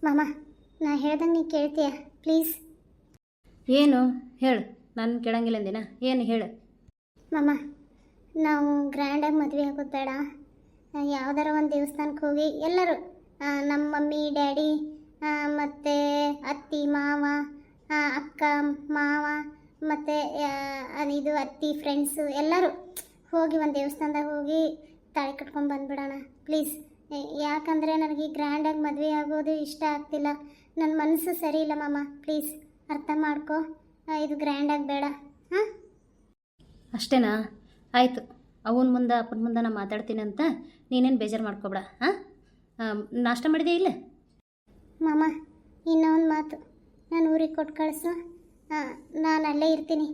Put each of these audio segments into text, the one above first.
ಮಾಮ, ನಾ ಹೇಳ್ದಂಗೆ ನೀ ಕೇಳ್ತೀಯ ಪ್ಲೀಸ್? ಏನು ಹೇಳು, ನಾನು ಕೇಳಂಗಿಲ್ಲ ಅಂದಿನ, ಏನು ಹೇಳು. ಮಾಮ, ನಾವು ಗ್ರ್ಯಾಂಡಾಗಿ ಮದುವೆ ಆಗೋದು ಬೇಡ. ಯಾವ್ದಾರ ಒಂದು ದೇವಸ್ಥಾನಕ್ಕೆ ಹೋಗಿ ಎಲ್ಲರೂ, ನಮ್ಮ ಮಮ್ಮಿ ಡ್ಯಾಡಿ, ಮತ್ತು ಅತ್ತಿ ಮಾವ, ಅಕ್ಕ ಮಾವ, ಮತ್ತು ಇದು ಅತ್ತಿ ಫ್ರೆಂಡ್ಸು ಎಲ್ಲರೂ ಹೋಗಿ ಒಂದು ದೇವಸ್ಥಾನದಾಗ ಹೋಗಿ ತಾಳಿ ಕಟ್ಕೊಂಡು ಬಂದುಬಿಡೋಣ ಪ್ಲೀಸ್. ಯಾಕಂದರೆ ನನಗೆ ಗ್ರ್ಯಾಂಡಾಗಿ ಮದುವೆ ಆಗೋದು ಇಷ್ಟ ಆಗ್ತಿಲ್ಲ. ನನ್ನ ಮನಸ್ಸು ಸರಿ ಇಲ್ಲ ಮಾಮ, ಪ್ಲೀಸ್ ಅರ್ಥ ಮಾಡ್ಕೊ. ಇದು ಗ್ರ್ಯಾಂಡಾಗಿ ಬೇಡ. ಹಾಂ, ಅಷ್ಟೇನಾ? ಆಯಿತು, ಅವನ ಮುಂದೆ ಅಪ್ಪನ ಮುಂದೆ ನಾನು ಮಾತಾಡ್ತೀನಿ ಅಂತ ನೀನೇನು ಬೇಜಾರು ಮಾಡ್ಕೊಬೇಡ. ನಾಷ್ಟ ಮಾಡಿದೆ ಇಲ್ಲ? ಮಾಮ, ಇನ್ನೊಂದು ಮಾತು, ನಾನು ಊರಿಗೆ ಕೊಟ್ಟು ಕಳಿಸು. ನಾನು ಅಲ್ಲೇ ಇರ್ತೀನಿ.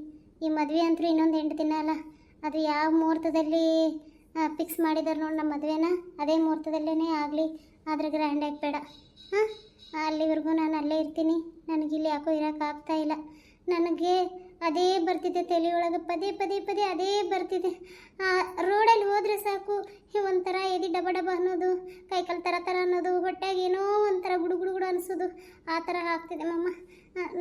ಈ ಮದುವೆ ಅಂತೂ ಇನ್ನೊಂದು 8 ದಿನ ಅಲ್ಲ, ಅದು ಯಾವ ಮುಹೂರ್ತದಲ್ಲಿ ಫಿಕ್ಸ್ ಮಾಡಿದಾರೆ ನೋಡಿ ನಮ್ಮ ಮದುವೆನ, ಅದೇ ಮುಹೂರ್ತದಲ್ಲೇ ಆಗಲಿ, ಆದರೆ ಗ್ರ್ಯಾಂಡಾಗಿ ಬೇಡ. ಹಾಂ, ಅಲ್ಲಿವರೆಗೂ ನಾನು ಅಲ್ಲೇ ಇರ್ತೀನಿ. ನನಗಿಲ್ಲಿ ಯಾಕೋ ಇರೋಕ್ಕಾಗ್ತಾ ಇಲ್ಲ. ನನಗೆ ಅದೇ ಬರ್ತಿದೆ ತಲೆಯೊಳಗೆ, ಪದೇ ಪದೇ ಪದೇ ಅದೇ ಬರ್ತಿದೆ. ರೋಡಲ್ಲಿ ಹೋದರೆ ಸಾಕು ಒಂಥರ ಎದೆ ಡಬ ಡಬ ಅನ್ನೋದು, ಕೈಕಾಲು ಥರ ಥರ ಅನ್ನೋದು, ಹೊಟ್ಟೆಗೆ ಏನೋ ಒಂಥರ ಗುಡು ಗುಡು ಗುಡು ಅನಿಸೋದು, ಆ ಥರ ಆಗ್ತಿದೆ ಮಮ್ಮ.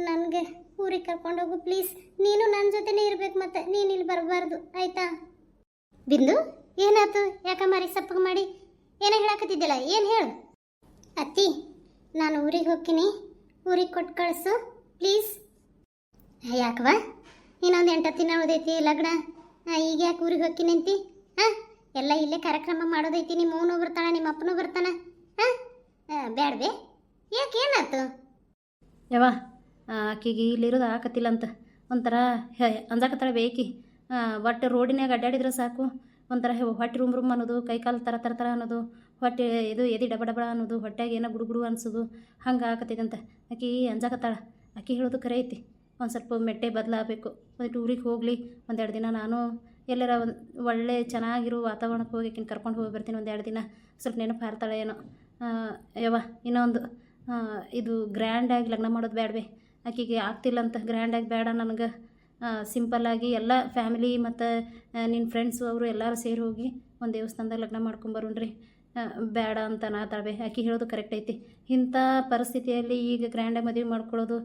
ನನಗೆ ಊರಿಗೆ ಕರ್ಕೊಂಡೋಗು ಪ್ಲೀಸ್. ನೀನು ನನ್ನ ಜೊತೆನೇ ಇರಬೇಕು, ಮತ್ತೆ ನೀನು ಇಲ್ಲಿ ಬರಬಾರ್ದು, ಆಯಿತಾ? ಬಿಂದು, ಏನಾಯ್ತು? ಯಾಕ ಮಾರಿ ಸಪ್ಪಗೆ ಮಾಡಿ ಏನೋ ಹೇಳಕತ್ತಿದ್ದಿಲ್ಲ, ಏನು ಹೇಳು? ಅತ್ತಿ, ನಾನು ಊರಿಗೆ ಹೋಗ್ತೀನಿ, ಊರಿಗೆ ಕೊಟ್ಟು ಕಳಿಸು ಪ್ಲೀಸ್. ಯಾಕವ? ಇನ್ನೊಂದು 8 ದಿನ ಉಳಿದೈತಿ ಲಗ್ನ, ಈಗ ಯಾಕೆ ಊರಿಗೆ ಹೋಗ್ತೀನಿ ಅಂತಿ? ಹಾಂ, ಎಲ್ಲ ಇಲ್ಲೇ ಕಾರ್ಯಕ್ರಮ ಮಾಡೋದೈತಿ. ನಿಮ್ಮ ಅವನು ಬರ್ತಾನೆ, ನಿಮ್ಮ ಅಪ್ಪನೂ ಬರ್ತಾನೆ. ಹಾಂ, ಬ್ಯಾಡ್ಬೇ, ಯಾಕೆ ಏನಾಯ್ತು? ಯವ್ವ, ಆಕಿಗೆ ಇಲ್ಲಿರೋದು ಆಕತ್ತಿಲ್ಲ ಅಂತ ಒಂಥರ ಅಂಜಾಕತ್ತಾಳ ಬೇಕಿ. ಒಟ್ಟು ರೋಡಿನಾಗ ಅಡ್ಡಾಡಿದ್ರೆ ಸಾಕು ಒಂಥರ ಹೊಟ್ಟೆ ರೂಮ್ ರೂಮ್ ಅನ್ನೋದು, ಕೈಕಾಲು ಥರ ಥರ ಥರ ಅನ್ನೋದು, ಹೊಟ್ಟೆ ಇದು ಎದೆ ಡಬ ಡಬ ಅನ್ನೋದು, ಹೊಟ್ಟೆಗೆ ಏನೋ ಗುಡು ಗುಡು ಅನ್ಸೋದು, ಹಂಗೆ ಆಕತ್ತೈತಂತ. ಆಕಿ ಅಂಜಾಕತ್ತಾಳ. ಆಕಿ ಹೇಳೋದು ಕರೆ ಐತಿ, ಒಂದು ಸ್ವಲ್ಪ ಮೆಟ್ಟೆ ಬದಲಾಗಬೇಕು. ಒಂದು ಊರಿಗೆ ಹೋಗಲಿ, 1-2 ದಿನ ನಾನು ಎಲ್ಲರ ಒಂದು ಒಳ್ಳೆ ಚೆನ್ನಾಗಿರೋ ವಾತಾವರಣಕ್ಕೆ ಹೋಗಿ ಆಕಿನ ಕರ್ಕೊಂಡು ಹೋಗಿ ಬರ್ತೀನಿ. 1-2 ದಿನ ಸ್ವಲ್ಪ ನೆನಪು ಹಾರ್ತಾಳೆ ಏನೋ. ಯವ್ವ, ಇನ್ನೊಂದು, ಇದು ಗ್ರ್ಯಾಂಡಾಗಿ ಲಗ್ನ ಮಾಡೋದು ಬೇಡವೇ? ಆಕಿಗೆ ಆಗ್ತಿಲ್ಲ ಅಂತ ಗ್ರ್ಯಾಂಡಾಗಿ ಬೇಡ ನನಗೆ. ಸಿಂಪಲ್ಲಾಗಿ ಎಲ್ಲ ಫ್ಯಾಮಿಲಿ ಮತ್ತು ನಿನ್ನ ಫ್ರೆಂಡ್ಸು ಅವರು ಎಲ್ಲರೂ ಸೇರಿ ಹೋಗಿ ಒಂದು ದೇವಸ್ಥಾನದಾಗ ಲಗ್ನ ಮಾಡ್ಕೊಂಬರೋಣ್ರಿ. ಬೇಡ ಅಂತ ನಾತಾಳ್ಬೇ. ಆಕಿ ಹೇಳೋದು ಕರೆಕ್ಟ್ ಐತಿ. ಇಂಥ ಪರಿಸ್ಥಿತಿಯಲ್ಲಿ ಈಗ ಗ್ರ್ಯಾಂಡಾಗಿ ಮದುವೆ ಮಾಡ್ಕೊಳ್ಳೋದು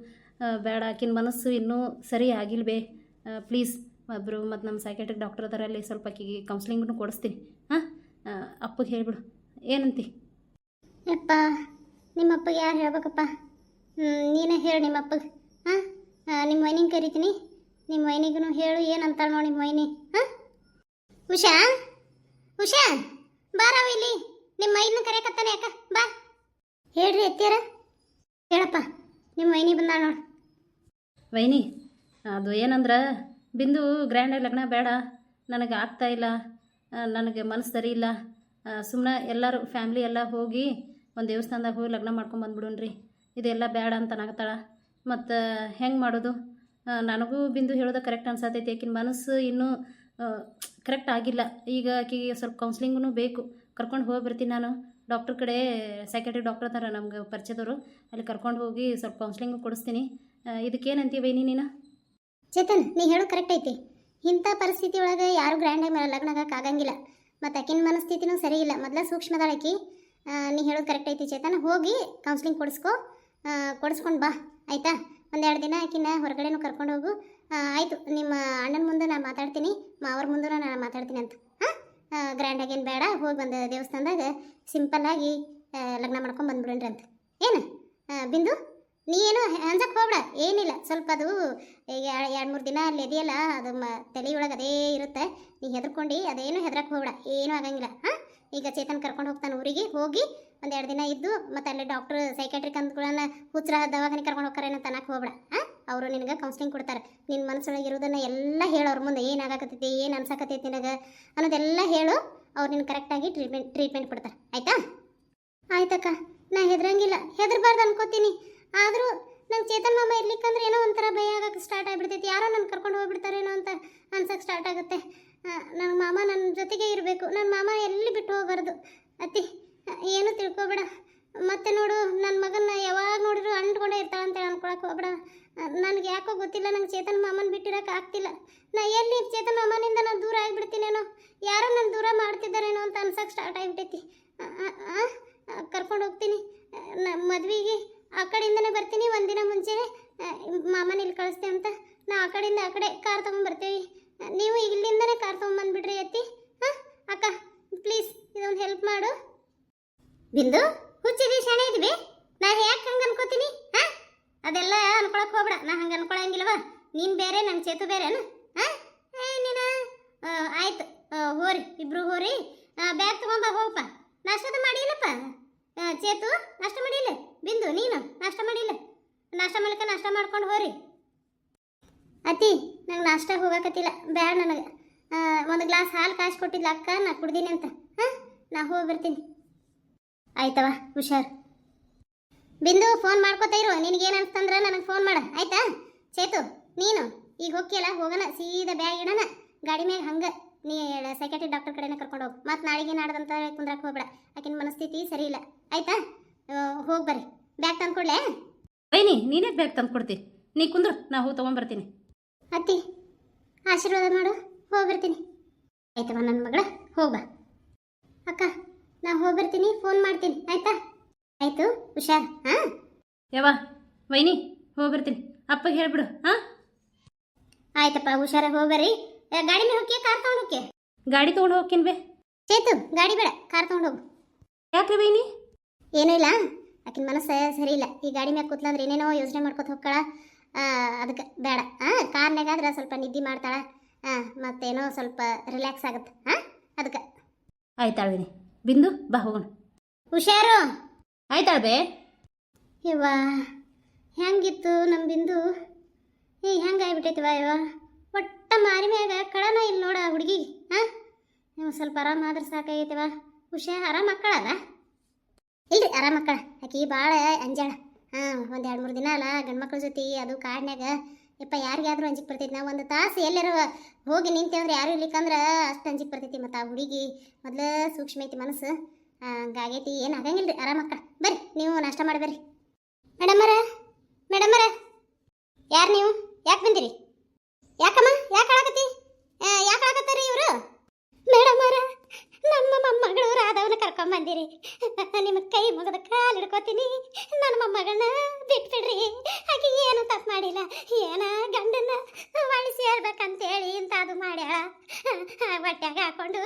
ಬೇಡ. ಆಕಿನ ಮನಸ್ಸು ಇನ್ನೂ ಸರಿ ಆಗಿಲ್ವೇ? ಪ್ಲೀಸ್ ಒಬ್ಬರು ಮತ್ತು ನಮ್ಮ ಸೈಕ್ಯಾಟ್ರಿಕ್ ಡಾಕ್ಟರ್ ಅದರಲ್ಲಿ ಸ್ವಲ್ಪ ಆಕಿಗೆ ಕೌನ್ಸ್ಲಿಂಗ್ನು ಕೊಡಿಸ್ತೀನಿ. ಹಾಂ, ಅಪ್ಪಗೆ ಹೇಳಿಬಿಡು, ಏನಂತಿ? ಯಪ್ಪ, ನಿಮ್ಮಪ್ಪಗೆ ಯಾರು ಹೇಳ್ಬೇಕಪ್ಪ? ನೀನೇ ಹೇಳು ನಿಮ್ಮಪ್ಪಗೆ. ಹಾಂ, ನಿಮ್ಮ ವೈನಿಗೆ ಕರಿತೀನಿ, ನಿಮ್ಮ ವೈನಿಗೂ ಹೇಳು ಏನಂತಾಳೆ ನೋಡಿ ನಿಮ್ಮ ವೈನಿ. ಹಾಂ, ಉಷಾ, ಉಷಾ ಬಾರವ ಇಲ್ಲಿ, ನಿಮ್ಮ ಮೈನ ಕರೆಯಕತ್ತಾನೆ. ಯಾಕ ಬಾ, ಹೇಳ್ರಿ ಎತ್ತೀರ, ಹೇಳಪ್ಪ. ನಿಮ್ಮ ವೈನಿ ಬಂದಾಳ ನೋಡಿ. ವೈನಿ, ಅದು ಏನಂದ್ರೆ ಬಿಂದು ಗ್ರ್ಯಾಂಡಾಗಿ ಲಗ್ನ ಬೇಡ, ನನಗೆ ಆಗ್ತಾ ಇಲ್ಲ, ನನಗೆ ಮನಸ್ಸು ಸರಿ ಇಲ್ಲ. ಸುಮ್ಮನೆ ಎಲ್ಲರೂ ಫ್ಯಾಮ್ಲಿ ಎಲ್ಲ ಹೋಗಿ ಒಂದು ದೇವಸ್ಥಾನದಾಗ ಹೋಗಿ ಲಗ್ನ ಮಾಡ್ಕೊಂಡು ಬಂದ್ಬಿಡೋಣ್ರಿ. ಇದೆಲ್ಲ ಬೇಡ ಅಂತ ಅನ್ನಕತ್ತಾಳ. ಮತ್ತು ಹೆಂಗೆ ಮಾಡೋದು? ನನಗೂ ಬಿಂದು ಹೇಳೋದು ಕರೆಕ್ಟ್ ಅನ್ಸತೈತಿ. ಆಕಿನ ಮನಸ್ಸು ಇನ್ನೂ ಕರೆಕ್ಟ್ ಆಗಿಲ್ಲ. ಈಗ ಆಕಿಗೆ ಸ್ವಲ್ಪ ಕೌನ್ಸ್ಲಿಂಗೂ ಬೇಕು. ಕರ್ಕೊಂಡು ಹೋಗಿ ಬರ್ತೀನಿ ನಾನು. ಡಾಕ್ಟ್ರ್ ಕಡೆ ಸೈಕ್ಯಾಟ್ರಿಕ್ ಡಾಕ್ಟರ್ ಅದಾರ ನಮ್ಗೆ ಪರಿಚಯದವರು, ಅಲ್ಲಿ ಕರ್ಕೊಂಡು ಹೋಗಿ ಸ್ವಲ್ಪ ಕೌನ್ಸ್ಲಿಂಗು ಕೊಡಿಸ್ತೀನಿ. ಇದಕ್ಕೇನಂತೀವಿ ವೈನಿ ನೀನು? ಚೇತನ್, ನೀ ಹೇಳೋ ಕರೆಕ್ಟ್ ಐತಿ. ಇಂಥ ಪರಿಸ್ಥಿತಿ ಒಳಗೆ ಯಾರು ಗ್ರ್ಯಾಂಡಾಗಿ ಲಗ್ನ ಆಗಂಗಿಲ್ಲ. ಮತ್ತು ಆಕಿನ ಮನಸ್ಥಿತಿನೂ ಸರಿ ಇಲ್ಲ. ಮೊದಲ ಸೂಕ್ಷ್ಮದಾಳಕಿ. ನೀ ಹೇಳೋದು ಕರೆಕ್ಟ್ ಐತಿ ಚೇತನ್. ಹೋಗಿ ಕೌನ್ಸ್ಲಿಂಗ್ ಕೊಡಿಸ್ಕೊಂಡು ಬಾ, ಆಯಿತಾ? 1-2 ದಿನ ಆಕಿನ ಹೊರಗಡೆನೂ ಕರ್ಕೊಂಡು ಹೋಗು. ಆಯಿತು, ನಿಮ್ಮ ಅಣ್ಣನ ಮುಂದೆ ನಾನು ಮಾತಾಡ್ತೀನಿ, ಮಾವರ ಮುಂದೆ ನಾನು ಮಾತಾಡ್ತೀನಿ ಅಂತ. ಹಾಂ, ಗ್ರ್ಯಾಂಡಾಗೇನು ಬೇಡ, ಹೋಗಿ ಒಂದು ದೇವಸ್ಥಾನದಾಗ ಸಿಂಪಲ್ಲಾಗಿ ಲಗ್ನ ಮಾಡ್ಕೊಂಡು ಬಂದ್ಬಿಡ್ರಿ ಅಂತ. ಏನು ಬಿಂದು, ನೀ ಏನು ಅಂಜಕ್ಕೆ ಹೋಗ್ಬೇಡ, ಏನಿಲ್ಲ. ಸ್ವಲ್ಪ ಅದು ಈಗ 2-3 ದಿನ ಅಲ್ಲಿ ಇದೆಯಲ್ಲ, ಅದು ತಲೆಯೊಳಗೆ ಅದೇ ಇರುತ್ತೆ. ನೀ ಹೆದರ್ಕೊಂಡು ಅದೇನು ಹೆದರಕ್ಕೆ ಹೋಗ್ಬೇಡ, ಏನೂ ಆಗಂಗಿಲ್ಲ. ಹಾಂ, ಈಗ ಚೇತನ್ ಕರ್ಕೊಂಡು ಹೋಗ್ತಾನೆ ಊರಿಗೆ. ಹೋಗಿ 1-2 ದಿನ ಇದ್ದು ಮತ್ತು ಅಲ್ಲಿ ಡಾಕ್ಟ್ರು ಸೈಕ್ಯಾಟ್ರಿಕ್ ಅಂದ್ಕೊಳ್ಳೋಣ ಹುಚ್ಚರ ದವಾಖಾನೆ ಕರ್ಕೊಂಡು ಹೋಗ್ತಾರೆ ಅಂತ ಅನ್ನಕ್ಕೆ ಹೋಗ್ಬೇಡ. ಹಾಂ, ಅವರು ನಿನಗೆ ಕೌನ್ಸ್ಲಿಂಗ್ ಕೊಡ್ತಾರೆ. ನಿನ್ನ ಮನಸ್ಸೊಳಗೆ ಇರೋದನ್ನು ಎಲ್ಲ ಹೇಳು ಅವ್ರ ಮುಂದೆ. ಏನು ಆಗಾಕತ್ತೈತಿ, ಏನು ಅನ್ಸಕತ್ತೈತಿ ನಿನಗೆ ಅನ್ನೋದೆಲ್ಲ ಹೇಳು. ಅವ್ರು ನಿನ್ನ ಕರೆಕ್ಟಾಗಿ ಟ್ರೀಟ್ಮೆಂಟ್ ಕೊಡ್ತಾರೆ, ಆಯಿತಾ? ಆಯ್ತಕ್ಕ, ನಾ ಹೆದರಂಗಿಲ್ಲ, ಹೆದರ್ಬಾರ್ದು ಅನ್ಕೋತೀನಿ. ಆದರೂ ನಂಗೆ ಚೇತನ್ ಮಾಮ ಇರ್ಲಿಕ್ಕಂದ್ರೆ ಏನೋ ಒಂಥರ ಭಯ ಆಗಕ್ಕೆ ಸ್ಟಾರ್ಟ್ ಆಗಿಬಿಡ್ತೈತಿ. ಯಾರೋ ನನ್ನ ಕರ್ಕೊಂಡು ಹೋಗ್ಬಿಡ್ತಾರೇನೋ ಅಂತ ಅನ್ಸಕ್ಕೆ ಸ್ಟಾರ್ಟ್ ಆಗುತ್ತೆ. ನನ್ನ ಮಾಮ ನನ್ನ ಜೊತೆಗೆ ಇರಬೇಕು. ನನ್ನ ಮಾಮ ಎಲ್ಲಿ ಬಿಟ್ಟು ಹೋಗಬಾರ್ದು. ಅತ್ತಿ, ಏನು ತಿಳ್ಕೊಬೇಡ. ಮತ್ತೆ ನೋಡು, ನನ್ನ ಮಗನ್ನ ಯಾವಾಗ ನೋಡಿದ್ರು ಅಂಟ್ಕೊಂಡೇ ಇರ್ತಾಳಂತ ಅನ್ಕೊಳಕ್ಕೆ ಹೋಗ್ಬೇಡ. ನನಗೆ ಯಾಕೋ ಗೊತ್ತಿಲ್ಲ, ನಂಗೆ ಚೇತನ್ ಮಾಮನ ಬಿಟ್ಟಿರೋಕೆ ಆಗ್ತಿಲ್ಲ. ನಾ ಎಲ್ಲಿ ಚೇತನ್ ಮಾಮನಿಂದ ನಾನು ದೂರ ಆಗಿಬಿಡ್ತೀನೇನೋ, ಯಾರೋ ನನ್ನ ದೂರ ಮಾಡ್ತಿದ್ದಾರೇನೋ ಅಂತ ಅನ್ಸಕ್ಕೆ ಸ್ಟಾರ್ಟ್ ಆಗಿಬಿಟ್ಟೈತಿ. ಕರ್ಕೊಂಡು ಹೋಗ್ತೀನಿ. ಮದ್ವೆಗೆ ಆ ಕಡೆಯಿಂದನೇ ಬರ್ತೀನಿ, ಒಂದಿನ ಮುಂಚೆ ಮಾಮನ ಇಲ್ಲಿ ಕಳಿಸ್ತೇವೆ ಅಂತ ನಾ ಆ ಕಡೆಯಿಂದ ಆ ಕಡೆ ಕಾರ್ ತೊಗೊಂಡ್ಬರ್ತೀವಿ. ನೀವು ಇಲ್ಲಿಂದನೇ ಕಾರ್ ತೊಗೊಂಬಂದ್ಬಿಡ್ರಿ ಅತ್ತಿ. ಹಾಂ ಅಕ್ಕ ಪ್ಲೀಸ್ ಇದೊಂದು ಹೆಲ್ಪ್ ಮಾಡು. ಬಿಂದು ಹುಚ್ಚಿದಿ ಶಾಣೆ ಇದ್ವಿ, ನಾ ಯಾಕೆ ಹಂಗೆ ಅನ್ಕೋತೀನಿ? ಹಾಂ ಅದೆಲ್ಲ ಅನ್ಕೊಳಕ್ ಹೋಗ್ಬೇಡ, ನಾ ಹಂಗೆ ಅನ್ಕೊಳಂಗಿಲ್ಲವ. ನೀನು ಬೇರೆ ನನ್ನ ಚೇತು ಬೇರೆನು? ಹಾಂ ನೀನು ಆಯ್ತು ಹೋರಿ, ಇಬ್ರು ಹೋರಿ, ಬ್ಯಾಗ್ ತಗೊಂಬ ಹೋಗಪ್ಪ. ನಾಷ್ಟದ ಮಾಡಿಲ್ಲಪ್ಪ ಚೇತು, ನಾಷ್ಟ ಮಾಡಿಲ್ಲ. ಬಿಂದು ನೀನು ನಾಷ್ಟ ಮಾಡಿಲ್ಲ, ನಾಷ್ಟ ಮಾಡ್ಲಿಕ್ಕೆ ನಾಷ್ಟ ಮಾಡ್ಕೊಂಡು ಹೋರಿ. ಅತ್ತಿ ನಂಗೆ ನಾಷ್ಟ ಹೋಗಕತ್ತಿಲ್ಲ, ಬ್ಯಾಡ ನನಗೆ. ಒಂದು ಗ್ಲಾಸ್ ಹಾಲು ಕಾಸು ಕೊಟ್ಟಿದ್ಲ ಅಕ್ಕ, ನಾ ಕುಡ್ದೀನಿ ಅಂತ. ಹಾಂ ನಾ ಹೋಗಿ ಬರ್ತೀನಿ. ಆಯ್ತವ ಹುಷಾರ್. ಬಿಂದು ಫೋನ್ ಮಾಡ್ಕೋತಾ ಇರು, ನಿನಗೇನು ಅನ್ಸ್ತಂದ್ರೆ ನನಗೆ ಫೋನ್ ಮಾಡ ಆಯ್ತಾ? ಚೇತು ನೀನು ಈಗ ಹೋಗ್ಯಲ್ಲ, ಹೋಗೋಣ ಸೀದಾ ಬ್ಯಾಗ್ ಇಡೋಣ ಗಾಡಿ ಮ್ಯಾಗ. ಹಂಗೆ ನೀ ಸೈಕಾಟ್ರಿ ಡಾಕ್ಟರ್ ಕಡೆನೇ ಕರ್ಕೊಂಡು ಹೋಗಿ. ಮತ್ತು ನಾಳೆಗೆ ನಾಡ್ದಂತ ಕುಂದ್ರಕ್ಕೆ ಹೋಗ್ಬೇಡ, ಆಕಿನ ಮನಸ್ಥಿತಿ ಸರಿ ಇಲ್ಲ ಆಯ್ತಾ? ಹೋಗಿ ಬರ್ರಿ, ಬ್ಯಾಗ್ ತಂದು ಕೊಡ್ಲೇ? ವೈನಿ ನೀನೇ ಬ್ಯಾಗ್ ತಂದು ಕೊಡ್ತೀನಿ, ನೀ ಕುಂದ್ರು ನಾ ಹೋಗಿ ತೊಗೊಂಬರ್ತೀನಿ. ಅತ್ತಿ ಆಶೀರ್ವಾದ ಮಾಡು, ಹೋಗ್ಬರ್ತೀನಿ. ಆಯ್ತವ ನನ್ನ ಮಗಳ, ಹೋಗ್ಬಾ. ಅಕ್ಕ ನಾ ಹೋಗ್ಬರ್ತೀನಿ, ಫೋನ್ ಮಾಡ್ತೀನಿ ಆಯ್ತಾ? ಆಯ್ತು ಹುಷಾರ್. ಹಾಂ ಯವ್ವ ವೈನಿ ಹೋಗ್ಬರ್ತೀನಿ, ಅಪ್ಪಗೆ ಹೇಳ್ಬಿಡು. ಹಾಂ ಆಯ್ತಪ್ಪ, ಹುಷಾರಾಗಿ ಹೋಗ್ಬರ್ರಿ. ಗಾಡಿ ಮೇಲೆ ಹೋಗಿ ಕಾರ್ ತೊಗೊಂಡು ಹೋಗಿ. ಗಾಡಿ ತೊಗೊಂಡು ಹೋಗ್ತೀನಿ ಬೇ. ಚೇತು ಗಾಡಿ ಬೇಡ, ಕಾರ್ ತೊಗೊಂಡು ಹೋಗು. ಯಾಕ್ರಿ ವೈನಿ? ಏನೂ ಇಲ್ಲ, ಆಕಿನ ಮನಸ್ಸು ಸರಿ ಇಲ್ಲ. ಈ ಗಾಡಿ ಮ್ಯಾಗ ಕೂತ್ಲಂದ್ರೆ ಏನೇನೋ ಯೋಚನೆ ಮಾಡ್ಕೊತ ಹೋಗ್ಕಳ, ಅದಕ್ಕೆ ಬೇಡ. ಕಾರ್ನಾಗಾದ್ರೆ ಸ್ವಲ್ಪ ನಿದ್ದೆ ಮಾಡ್ತಾಳ, ಮತ್ತೇನೋ ಸ್ವಲ್ಪ ರಿಲ್ಯಾಕ್ಸ್ ಆಗುತ್ತೆ. ಅದಕ್ಕೆ ಆಯ್ತಾಳ್ವೇನಿ. ಬಿಂದು ಬಾ ಹೋಗೋಣ. ಹುಷಾರು. ಆಯ್ತಾಳ ಬೇ. ಇವ ಹೆಂಗಿತ್ತು ನಮ್ಮ ಬಿಂದು, ಹೆಂಗೆ ಆಗ್ಬಿಟ್ಟೈತಿವ ಇವ. ಒಟ್ಟ ಮಾರಿ ಮ್ಯಾಗ ಕಳನ ಇಲ್ಲಿ ನೋಡ ಹುಡುಗಿ. ನೀವು ಸ್ವಲ್ಪ ಆರಾಮಾದ್ರೆ ಸಾಕಾಗೈತಿವ. ಹುಷಾರ್ ಆರಾಮ ಮಕ್ಕಳಲ್ಲ? ಇಲ್ರಿ ಆರಾಮ ಮಕ್ಕಳ. ಆಕಿ ಭಾಳ ಅಂಜಾಳ. ಒಂದು 2-3 ದಿನ ಅಲ್ಲ ಗಂಡ್ಮಕ್ಳ ಜೊತೆ ಅದು ಕಾಡ್ನ್ಯಾಗ. ಯಪ್ಪ ಯಾರಿಗಾದ್ರೂ ಅಂಜಿಕ್ ಬರ್ತೈತಿ. ನಾವು ಒಂದು ತಾಸು ಎಲ್ಲರೂ ಹೋಗಿ ನಿಂತೇವಂದ್ರೆ ಯಾರು ಇರ್ಲಿಕ್ಕಂದ್ರೆ ಅಷ್ಟು ಅಂಜಿಕ್ ಬರ್ತೈತಿ. ಮತ್ತು ಆ ಹುಡುಗಿ ಮೊದಲು ಸೂಕ್ಷ್ಮ ಐತಿ ಮನಸ್ಸು, ಹಂಗಾಗೈತಿ. ಏನು ಆಗಂಗಿಲ್ಲ ರೀ, ಆರಾಮ ಮಕ್ಕಳ. ಬರ್ರಿ ನೀವು ನಾಷ್ಟ ಮಾಡಿ ಬರ್ರಿ. ಮೇಡಮರ ಯಾರು ನೀವು? ಯಾಕೆ ಬಂದಿರಿ? ಯಾಕಮ್ಮ ಯಾಕೆ ಆಳಕತ್ತಿ? ಯಾಕೆ ಆಳಕತ್ತಾರಿ ಇವರು? ಮೇಡಮರ ನಮ್ಮ ಮೊಮ್ಮಗಳು ರಾಧವನ್ನ ಕರ್ಕೊಂಬಂದಿರಿ. ನಿಮ್ಮ ಕೈ ಮುಗಿದ ಕಾಲು ಹಿಡ್ಕೋತೀನಿ, ನನ್ನ ಮೊಮ್ಮಗಳನ್ನ ಬಿಟ್ಬಿಡ್ರಿ. ಆಕೆ ಏನು ತಪ್ಪು ಮಾಡಿಲ್ಲ, ಏನ ಗಂಡನ್ನ ಒಳಿಸಿ ಹೇಳ್ಬೇಕಂತೇಳಿ ಇಂಥ ಅದು ಮಾಡ್ಯಾಳ. ಹೊಟ್ಯಾಗ ಹಾಕೊಂಡು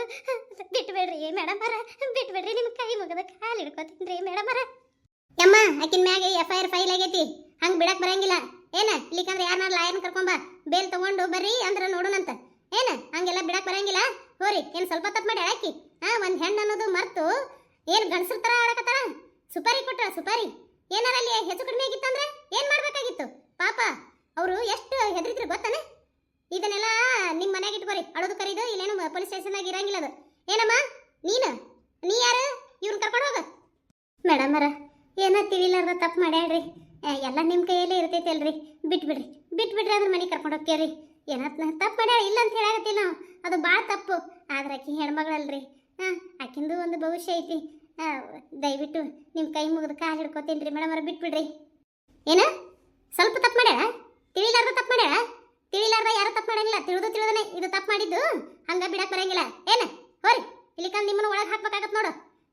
ಬಿಟ್ಬಿಡ್ರಿ ಮೇಡಮರ, ಬಿಟ್ಬಿಡ್ರಿ. ನಿಮ್ಮ ಕೈ ಮುಗಿದ ಕಾಲು ಹಿಡ್ಕೋತೀನಿ ರೀ ಮೇಡಮರ. ಯಮ್ಮ ಆಕಿನ ಮ್ಯಾಗ FIR ಫೈಲ್ ಆಗೈತಿ, ಹಂಗೆ ಬಿಡಕ್ಕೆ ಬರಂಗಿಲ್ಲ. ಏನ ಇಲ್ಲಿಕಂದ್ರೆ ಯಾರನ್ನ ಲಾಯರ್ನ ಕರ್ಕೊಂಬ, ಬೇಲ್ ತಗೊಂಡು ಬರ್ರಿ ಅಂದ್ರೆ ನೋಡೋಣಂತ. ಏನ ಹಂಗೆಲ್ಲ ಬಿಡಕ್ಕೆ ಬರಂಗಿಲ್ಲ. ಹೋರಿ, ಏನು ಸ್ವಲ್ಪ ತಪ್ಪು ಮಾಡಿ ಆಕಿ ಒಂದು ಹೆಣ್ಣು ಅನ್ನೋದು ಮರ್ತು ಏನು ಗಂಡಸ್ರ ಥರ ಆಡಕತ್ತಾಳ. ಸುಪಾರಿ ಕೊಟ್ಟ ಸುಪಾರಿ. ಏನಾರ ಅಲ್ಲಿ ಹೆಚ್ಚು ಕಡಿಮೆ ಆಗಿತ್ತಂದ್ರೆ ಏನು ಮಾಡಬೇಕಾಗಿತ್ತು? ಪಾಪ ಅವರು ಎಷ್ಟು ಹೆದರಿದ್ರು ಗೊತ್ತಾನೆ. ಇದನ್ನೆಲ್ಲ ನಿಮ್ಮ ಮನೆಯಾಗ ಇಟ್ಕೋರಿ, ಅಳೋದು ಕರೀದು. ಇಲ್ಲೇನು ಪೊಲೀಸ್ ಸ್ಟೇಷನ್ನಾಗ ಇರಂಗಿಲ್ಲ ಅದು. ಏನಮ್ಮ ನೀ ಯಾರು? ಇವ್ರನ್ನ ಕರ್ಕೊಂಡು ಹೋಗ. ಮೇಡಮರ ಏನೋ ತಿಳಿಲಾರ್ದ ತಪ್ಪು ಮಾಡ್ಯಾಳ್ರಿ. ಎಲ್ಲ ನಿಮ್ಮ ಕೈಯಲ್ಲೇ ಇರ್ತೈತೆ ಅಲ್ರಿ, ಬಿಟ್ಬಿಡ್ರಿ ಅದ್ರ ಮನೆಗೆ ಕರ್ಕೊಂಡು ಹೋಗ್ತೀರಿ. ಏನತ್ತ ತಪ್ಪು ಮಾಡ್ಯಾಳ ಇಲ್ಲ ಅಂತ ಹೇಳಾಕತ್ತೀವಿ ನಾವು, ಅದು ಭಾಳ ತಪ್ಪು. ಆದ್ರೆ ಆಕಿ ಹೆಣ್ಮಗಳಲ್ರಿ, ಆಕಿಂದು ಒಂದು ಭವಿಷ್ಯ ಐತಿ. ದಯವಿಟ್ಟು ನಿಮ್ಮ ಕೈ ಮುಗಿದು ಕಾಲು ಹಿಡ್ಕೋತೀನಿ ರೀ ಮೇಡಮರ, ಬಿಟ್ಬಿಡ್ರಿ. ಏನ ಸ್ವಲ್ಪ ತಪ್ಪು ಮಾಡ್ಯಾಳ? ತಿಳಿಲಾರ್ದ ತಪ್ಪು ಮಾಡ್ಯಾಳ? ತಿಳಿಲಾರ್ದ ಯಾರು ತಪ್ಪು ಮಾಡಂಗಿಲ್ಲ, ತಿಳಿದನೆ ಇದು ತಪ್ಪು ಮಾಡಿದ್ದು. ಹಂಗ ಬಿಡಕ್ಕೆ ಬರಂಗಿಲ್ಲ. ಏನ ಹೋರಿ, ಇಲ್ಲಿಕಂದು ನಿಮ್ಮನ್ನು ಒಳಗೆ ಹಾಕ್ಬೇಕಾಗತ್ತೆ ನೋಡು.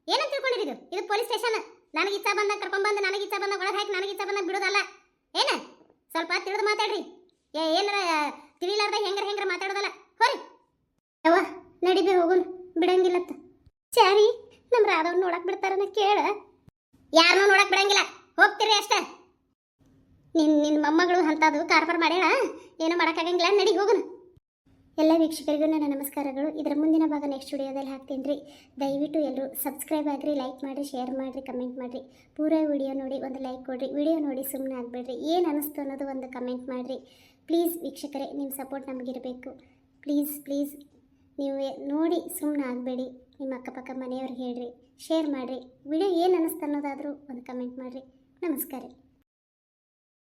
ಏನಂತ ತಿಳ್ಕೊಂಡಿದ್ದು? ಇದು ಪೊಲೀಸ್ ಸ್ಟೇಷನ್. ನನಗೆ ಇಚ್ಛಾ ಬಂದಾಗ ಕರ್ಕೊಂಡ್ಬಂದು, ನನಗೆ ಇಚ್ಛಾ ಬಂದಾಗ ಒಳಗೆ ಹಾಕಿ, ನನಗೆ ಇಚ್ಛಾ ಬಂದಾಗ ಬಿಡೋದಲ್ಲ. ಏನ ಸ್ವಲ್ಪ ತಿಳಿದು ಮಾತಾಡ್ರಿ. ಏನಾರ ತಿಳಿಲಾರ್ದ ಹೆಂಗಾರ ಮಾತಾಡೋದಲ್ಲ. ಹೋರಿ ಯವ್ವ ನಡಿಬೇ ಹೋಗೋಣ, ಬಿಡಂಗಿಲ್ಲತ್ತ. ಚಾರಿ ನಮ್ಮ ರಾಧವ್ನ ನೋಡಕ್ ಬಿಡ್ತಾರನ ಕೇಳ. ಯಾರನ್ನೂ ನೋಡಕ್ ಬಿಡಂಗಿಲ್ಲ, ಹೋಗ್ತೀರಿ ಅಷ್ಟೇ. ನಿನ್ನ ಮೊಮ್ಮಗಳು ಅಂತದು ಕಾರ್ಬಾರ್ ಮಾಡ್ಯಾಳ, ಏನೋ ಮಾಡೋಕ್ಕಾಗಂಗಿಲ್ಲ. ನಡಿ ಹೋಗೋಣ. ಎಲ್ಲ ವೀಕ್ಷಕರಿಗೂ ನನ್ನ ನಮಸ್ಕಾರಗಳು. ಇದರ ಮುಂದಿನ ಭಾಗ ನೆಕ್ಸ್ಟ್ ವಿಡಿಯೋದಲ್ಲಿ ಹಾಕ್ತೀನಿ ರೀ. ದಯವಿಟ್ಟು ಎಲ್ಲರೂ ಸಬ್ಸ್ಕ್ರೈಬ್ ಆಗಿರಿ, ಲೈಕ್ ಮಾಡಿರಿ, ಶೇರ್ ಮಾಡಿರಿ, ಕಮೆಂಟ್ ಮಾಡಿರಿ. ಪೂರಾ ವಿಡಿಯೋ ನೋಡಿ ಒಂದು ಲೈಕ್ ಕೊಡಿರಿ. ವಿಡಿಯೋ ನೋಡಿ ಸುಮ್ಮನೆ ಆಗಬೇಡ್ರಿ, ಏನು ಅನ್ನಿಸ್ತು ಅನ್ನೋದು ಒಂದು ಕಮೆಂಟ್ ಮಾಡಿರಿ. ಪ್ಲೀಸ್ ವೀಕ್ಷಕರೇ, ನಿಮ್ಮ ಸಪೋರ್ಟ್ ನಮಗಿರಬೇಕು. ಪ್ಲೀಸ್ ನೀವು ನೋಡಿ ಸುಮ್ಮನೆ ಆಗಬೇಡಿ. ನಿಮ್ಮ ಅಕ್ಕಪಕ್ಕ ಮನೆಯವ್ರಿಗೆ ಹೇಳ್ರಿ, ಶೇರ್ ಮಾಡಿರಿ. ವಿಡಿಯೋ ಏನು ಅನ್ನಿಸ್ತು ಅನ್ನೋದಾದರೂ ಒಂದು ಕಮೆಂಟ್ ಮಾಡಿರಿ. ನಮಸ್ಕಾರ.